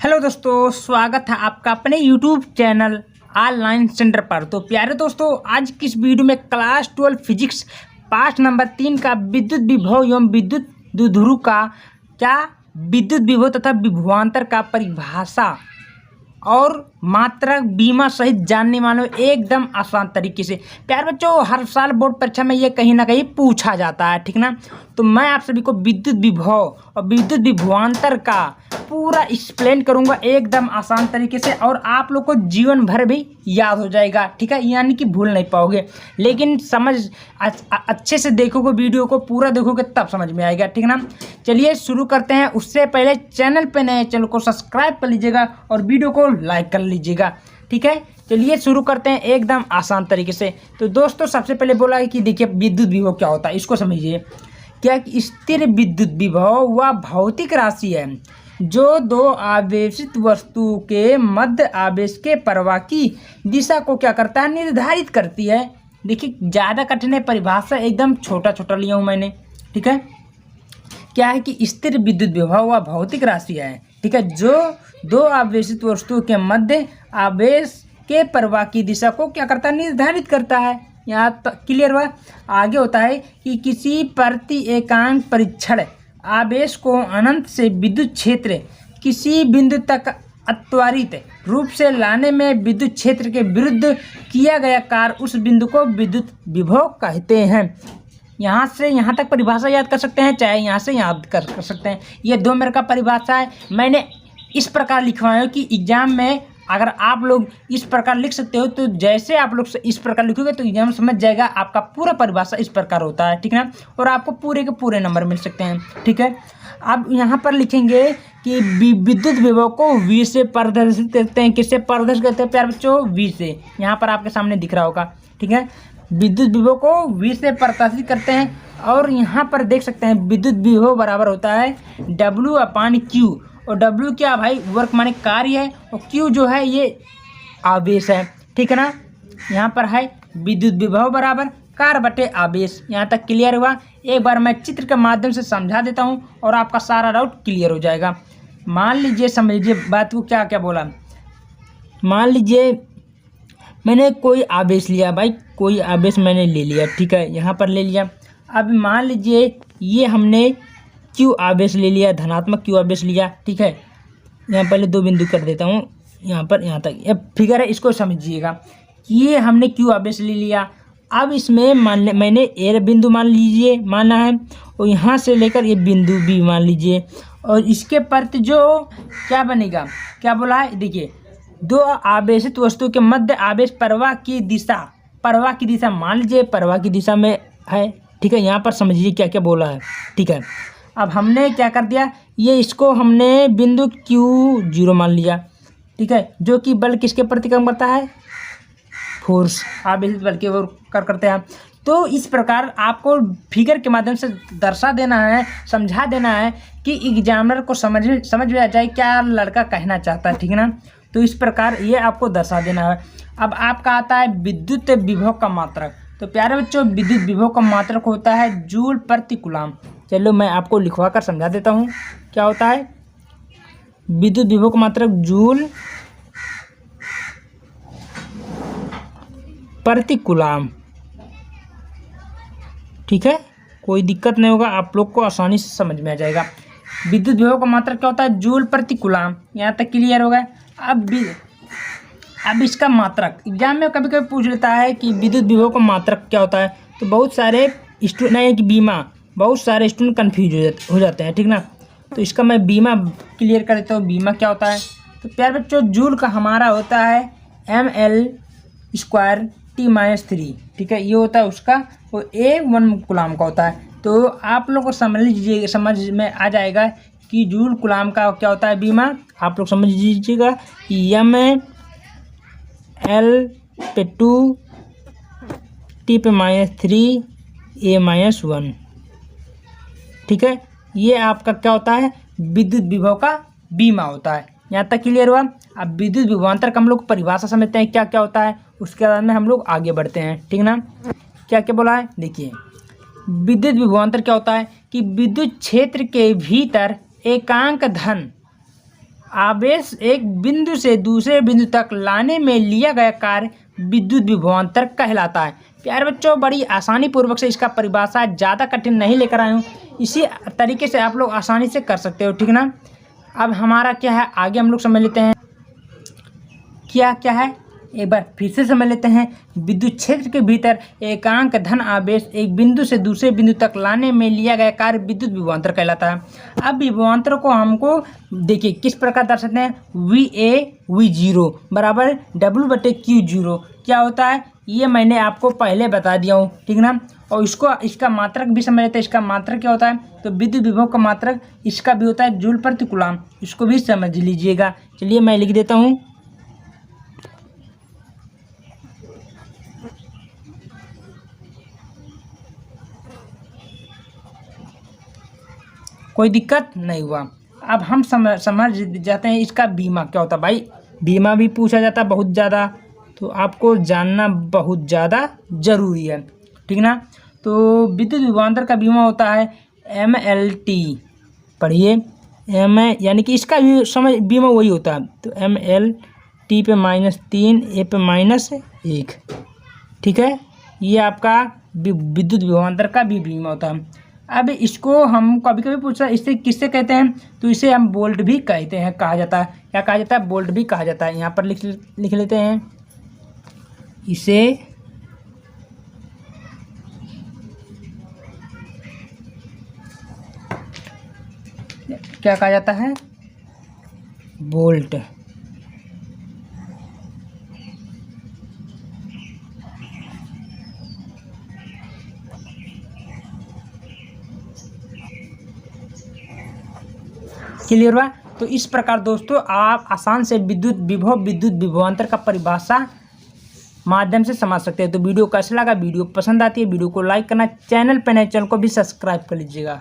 Hello दोस्तों, स्वागत है आपका अपने यूट्यूब चैनल ऑनलाइन सेंटर पर। तो प्यारे दोस्तों, आज की इस वीडियो में क्लास 12 फिजिक्स पाठ नंबर 3 का विद्युत विभव एवं विद्युत द्विध्रुव का क्या विद्युत विभव तथा विभवांतर का परिभाषा और मात्रक बीमा सहित जानने वालों एकदम आसान तरीके से। प्यारे बच्चों, हर साल बोर्ड परीक्षा में ये कहीं ना कहीं पूछा जाता है, ठीक ना। तो मैं आप सभी को विद्युत विभव और विद्युत विभवांतर का पूरा एक्सप्लेन करूंगा एकदम आसान तरीके से, और आप लोग को जीवन भर भी याद हो जाएगा, ठीक है, यानी कि भूल नहीं पाओगे। लेकिन समझ अच्छे से देखोगे, वीडियो को पूरा देखोगे तब समझ में आएगा, ठीक ना। चलिए शुरू करते हैं। उससे पहले चैनल पे नए, चैनल को सब्सक्राइब कर लीजिएगा और वीडियो को लाइक कर लीजिएगा, ठीक है। चलिए शुरू करते हैं एकदम आसान तरीके से। तो दोस्तों, सबसे पहले बोला है कि देखिए विद्युत विभव क्या होता है, इसको समझिए। क्या स्थिर विद्युत विभव वह भौतिक राशि है जो दो आवेशित वस्तु के मध्य आवेश के प्रवाह की दिशा को क्या करता है, निर्धारित करती है। देखिए ज़्यादा कठिन है, परिभाषा एकदम छोटा छोटा लिया हूँ मैंने, ठीक है। क्या है कि स्थिर विद्युत विभव वह भौतिक राशि है, ठीक है, जो दो आवेशित वस्तुओं के मध्य आवेश के प्रवाह की दिशा को क्या करता है, निर्धारित करता है। यहाँ तक क्लियर हुआ। आगे होता है कि किसी प्रति एकांक परीक्षण आवेश को अनंत से विद्युत क्षेत्र किसी बिंदु तक अत्वरित रूप से लाने में विद्युत क्षेत्र के विरुद्ध किया गया कार्य उस बिंदु को विद्युत विभव कहते हैं। यहाँ से यहाँ तक परिभाषा याद कर सकते हैं, चाहे यहाँ से याद कर सकते हैं। ये 2 नंबर का परिभाषा है। मैंने इस प्रकार लिखवाया है कि एग्जाम में अगर आप लोग इस प्रकार लिख सकते हो, तो जैसे आप लोग इस प्रकार लिखोगे तो एग्जाम समझ जाएगा आपका पूरा परिभाषा इस प्रकार होता है, ठीक है, और आपको पूरे के पूरे नंबर मिल सकते हैं, ठीक है। अब यहाँ पर लिखेंगे कि विद्युत विभव को V से प्रदर्शित करते हैं। किससे प्रदर्शित करते हैं प्यारे बच्चों? V से। यहाँ पर आपके सामने दिख रहा होगा, ठीक है। विद्युत विभव को V से प्रदर्शित करते हैं, और यहाँ पर देख सकते हैं विद्युत विभव बराबर होता है W/Q। और W क्या भाई? वर्क माने कार्य है, और Q जो है ये आवेश है, ठीक है ना। यहाँ पर है विद्युत विभव बराबर कार्य बटे आवेश। यहाँ तक क्लियर हुआ। एक बार मैं चित्र के माध्यम से समझा देता हूँ और आपका सारा डाउट क्लियर हो जाएगा। मान लीजिए, समझ लीजिए बात को, क्या क्या बोला। मान लीजिए मैंने कोई आवेश लिया भाई, कोई आवेश मैंने ले लिया, ठीक है, यहाँ पर ले लिया। अब मान लीजिए ये हमने Q आवेश ले लिया, धनात्मक Q आवेश लिया, ठीक है। यहाँ पहले 2 बिंदु कर देता हूँ, यहाँ पर यहाँ तक ये फिगर है, इसको समझिएगा। ये हमने Q आवेश ले लिया। अब इसमें मैंने A बिंदु मान लीजिए माना है, और यहाँ से लेकर ये बिंदु B मान लीजिए, और इसके प्रति जो क्या बनेगा, क्या बोला है, देखिए दो आवेशित वस्तु के मध्य आवेश प्रवाह की दिशा मान लीजिए प्रवाह की दिशा में है, ठीक है। यहाँ पर समझिए क्या क्या बोला है, ठीक है। अब हमने क्या कर दिया, ये इसको हमने बिंदु Q0 मान लिया, ठीक है, जो कि बल किसके प्रति काम करता है, फोर्स, आवेशित बल के ओर करते हैं। तो इस प्रकार आपको फिगर के माध्यम से दर्शा देना है, समझा देना है कि एग्जामिनर को समझ में आ जाए क्या लड़का कहना चाहता है, ठीक है ना। तो इस प्रकार ये आपको दर्शा देना है। अब आपका आता है विद्युत विभव का मात्रक। तो प्यारे बच्चों, विद्युत विभव का मात्रक होता है जूल प्रति कूलम। चलो मैं आपको लिखवा कर समझा देता हूँ क्या होता है। विद्युत विभव का मात्रक जूल प्रति कूलम, ठीक है, कोई दिक्कत नहीं होगा, आप लोग को आसानी से समझ में आ जाएगा। विद्युत विभव का मात्रक क्या होता है, जूल प्रति कूलम। यहाँ तक क्लियर हो गया। अब इसका मात्रक एग्जाम में कभी कभी पूछ लेता है कि विद्युत विभव का मात्रक क्या होता है। तो बहुत सारे स्टूडेंट नहीं कि बीमा, बहुत सारे स्टूडेंट कन्फ्यूज हो जाते हैं, ठीक ना। तो इसका मैं बीमा क्लियर कर देता हूँ। बीमा क्या होता है, तो प्यारे बच्चों जूल का हमारा होता है ml² T-3, ठीक है, ये होता है उसका। वो A1 कूलम का होता है। तो आप लोग को समझ में आ जाएगा कि जूल कूलम का क्या होता है बीमा। आप लोग समझ लीजिएगा कि ml/2 T/3 A-1, ठीक है, ये आपका क्या होता है, विद्युत विभव का बीमा होता है। यहाँ तक क्लियर हुआ। अब विद्युत विभवांतर का हम लोग परिभाषा समझते हैं क्या क्या होता है, उसके बाद में हम लोग आगे बढ़ते हैं, ठीक ना। क्या क्या बोला है, देखिए विद्युत विभवांतर क्या होता है कि विद्युत क्षेत्र के भीतर एकांक धन आवेश एक बिंदु से दूसरे बिंदु तक लाने में लिया गया कार्य विद्युत विभवांतर कहलाता है। प्यारे बच्चों, बड़ी आसानी पूर्वक से इसका परिभाषा, ज़्यादा कठिन नहीं लेकर आया हूँ, इसी तरीके से आप लोग आसानी से कर सकते हो, ठीक ना। अब हमारा क्या है, आगे हम लोग समझ लेते हैं क्या क्या है, एक बार फिर से समझ लेते हैं। विद्युत क्षेत्र के भीतर एकांक धन आवेश एक बिंदु से दूसरे बिंदु तक लाने में लिया गया कार्य विद्युत विभवांतर कहलाता है। अब विभवांतर को हमको देखिए किस प्रकार दर्शाते हैं, VA/V0 बराबर W/Q0 क्या होता है, ये मैंने आपको पहले बता दिया हूँ, ठीक ना। और इसका मात्रक भी समझ लेते हैं। इसका मात्रक क्या होता है, तो विद्युत विभव का मात्रक इसका भी होता है जूल प्रति कूलम, इसको भी समझ लीजिएगा। चलिए मैं लिख देता हूँ, कोई दिक्कत नहीं हुआ। अब हम समझ जाते हैं इसका बीमा क्या होता है। भाई बीमा भी पूछा जाता है बहुत ज़्यादा, तो आपको जानना बहुत ज़्यादा ज़रूरी है, ठीक ना। तो विद्युत विभवांतर का बीमा होता है MLT, पढ़िए यानी कि इसका भी समझ बीमा वही होता है। तो MLT पे -3 A पे -1, ठीक है। ये आपका विद्युत विभवांतर का भी बीमा होता है। अब इसको हम कभी कभी पूछा इसे किससे कहते हैं, तो इसे हम वोल्ट भी कहते हैं, कहा जाता है। क्या कहा जाता है, वोल्ट भी कहा जाता है। यहाँ पर लिख लेते हैं, इसे क्या कहा जाता है, वोल्ट। क्लियर हुआ। तो इस प्रकार दोस्तों आप आसान से विद्युत विभवांतर का परिभाषा माध्यम से समझ सकते हैं। तो वीडियो कैसा लगा, वीडियो पसंद आती है वीडियो को लाइक करना, चैनल पर नए चैनल को भी सब्सक्राइब कर लीजिएगा।